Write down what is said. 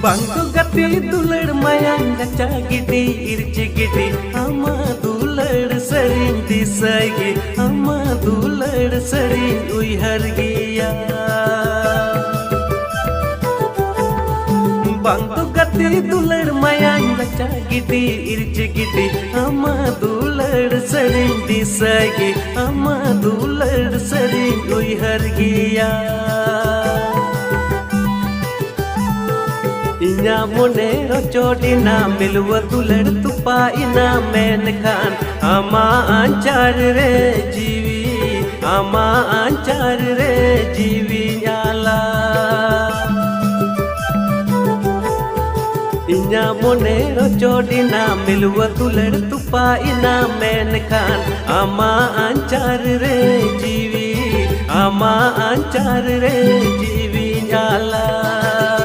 Bangku gati dular mayang gacha gidi irci gidi ama dular sering disagi ama dular sering uihar giya Bangku gati dular mayang gacha gidi irci gidi ama dular sering disagi ama dular sering uihar giya Inya monero chodina milwa dular tupa ina menkan ama anchar re jiwi nyala Inya monero chodina milwa dular tupa ina menkan ama anchar re jiwi nyala